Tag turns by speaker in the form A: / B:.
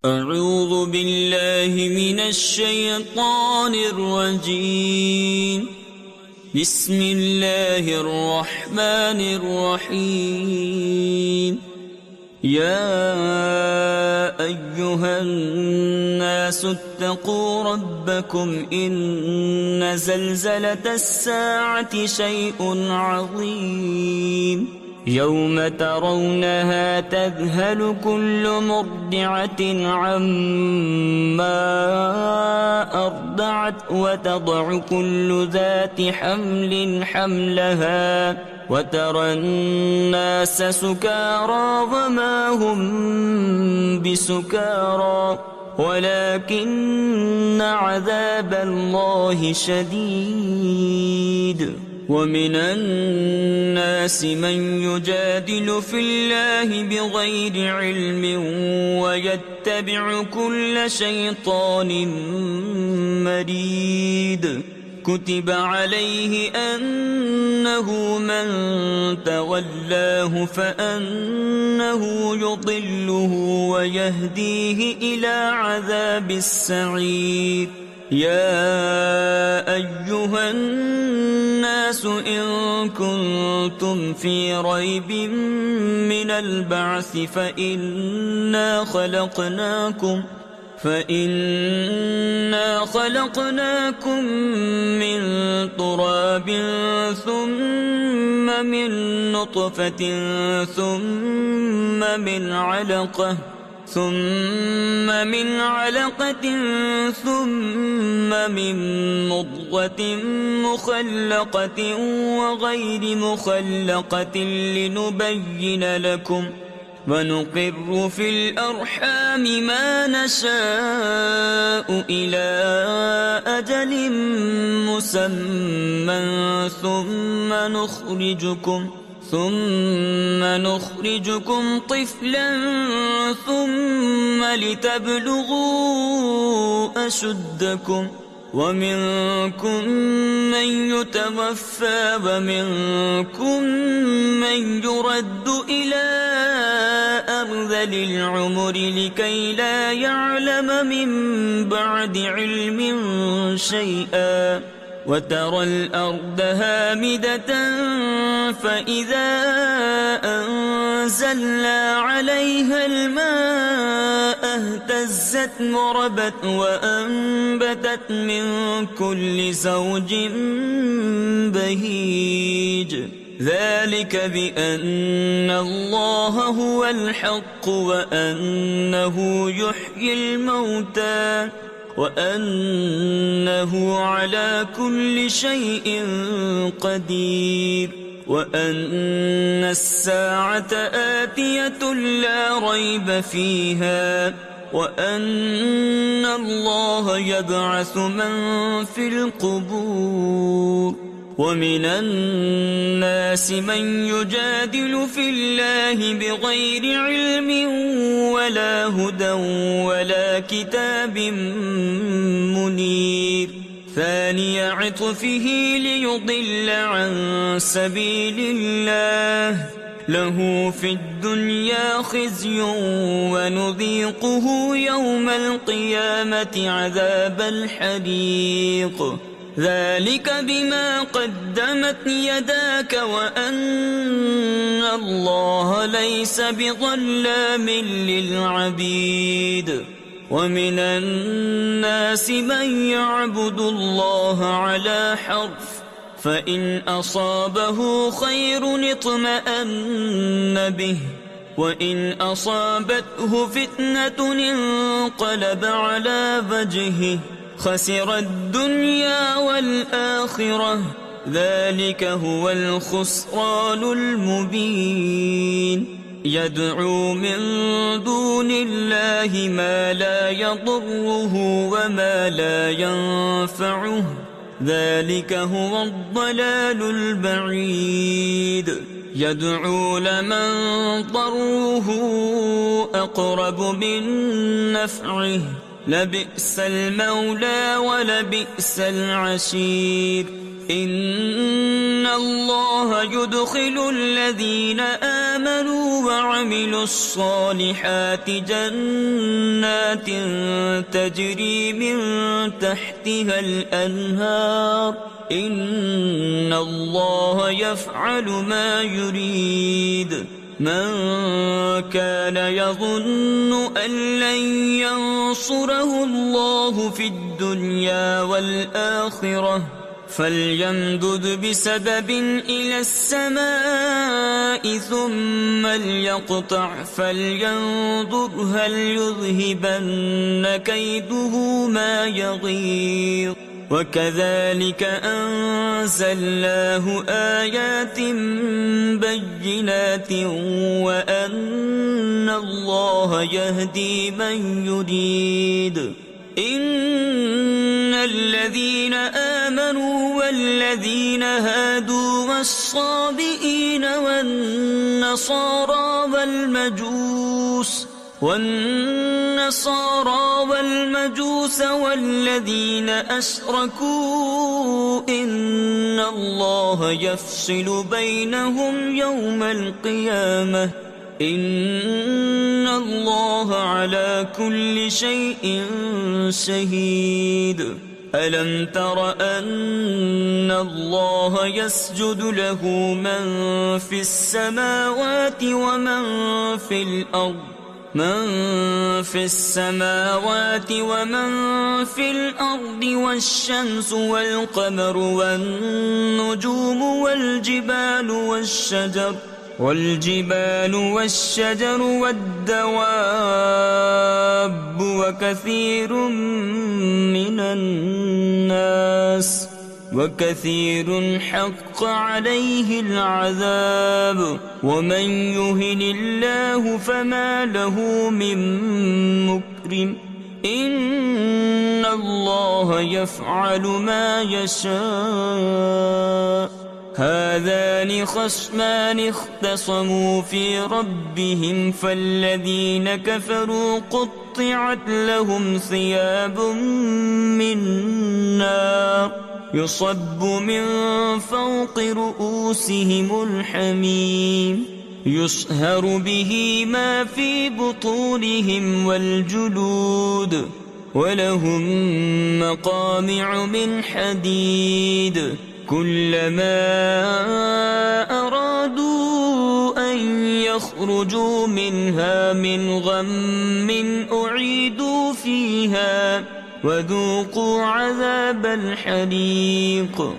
A: أعوذ بالله من الشيطان الرجيم. بسم الله الرحمن الرحيم. يا أيها الناس اتقوا ربكم إن زلزلة الساعة شيء عظيم يوم ترونها تذهل كل مرضعة عما أرضعت وتضع كل ذات حمل حملها وترى الناس سكارى وما هم بسكارى ولكن عذاب الله شديد. ومن الناس من يجادل في الله بغير علم ويتبع كل شيطان مريد. كتب عليه أنه من تولاه فأنه يضله ويهديه إلى عذاب السعير. يا أيها الناس إن كنتم في ريب من البعث فإنا خلقناكم من تراب ثم من نطفة ثم من علقة ثم من مضغة مخلقة وغير مخلقة لنبين لكم ونقر في الأرحام ما نشاء إلى أجل مسمى ثم نخرجكم طفلا ثم لتبلغوا أشدكم ومنكم من يتوفى ومنكم من يرد إلى أرذل العمر لكي لا يعلم من بعد علم شيئا. وترى الأرض هامدة فإذا أنزلنا عليها الماء اهتزت وربت وأنبتت من كل زوج بهيج. ذلك بأن الله هو الحق وأنه يحيي الموتى وأنه على كل شيء قدير وأن الساعة آتية لا ريب فيها وأن الله يبعث من في القبور. ومن الناس من يجادل في الله بغير علم ولا هدى ولا كتاب منير. ثاني عطفه ليضل عن سبيل الله له في الدنيا خزي ونذيقه يوم القيامة عذاب الحريق. ذلك بما قدمت يداك وأن الله ليس بظلام للعبيد. ومن الناس من يعبد الله على حرف فإن أصابه خير اطمأن به وإن أصابته فتنة انقلب على وجهه خسر الدنيا والآخرة. ذلك هو الخسران المبين. يدعو من دون الله ما لا يضره وما لا ينفعه. ذلك هو الضلال البعيد. يدعو لمن ضره أقرب من نفعه لبئس المولى ولبئس العشير. إن الله يدخل الذين آمنوا وعملوا الصالحات جنات تجري من تحتها الأنهار إن الله يفعل ما يريد من كان يظن أن لن ينصره الله في الدنيا والآخرة فليمدد بسبب إلى السماء ثم ليقطع فلينظر هل يذهبن كيده ما يغيظ وكذلك أنزلناه آيات بينات وأن الله يهدي من يريد إن الذين آمنوا والذين هادوا والصابئين والنصارى والمجوس والذين أشركوا إن الله يفصل بينهم يوم القيامة إن الله على كل شيء شهيد ألم تر أن الله يسجد له من في السماوات ومن في الأرض والشمس والقمر والنجوم والجبال والشجر والدواب وكثير حق عليه العذاب ومن يهن الله فما له من مكرم إن الله يفعل ما يشاء هذان خصمان اختصموا في ربهم فالذين كفروا قطعت لهم ثياب من نار يصب من فوق رؤوسهم الحميم يصهر به ما في بطونهم والجلود ولهم مقامع من حديد كلما أرادوا أن يخرجوا منها من غم أعيدوا فيها وذوقوا عذاب الحريق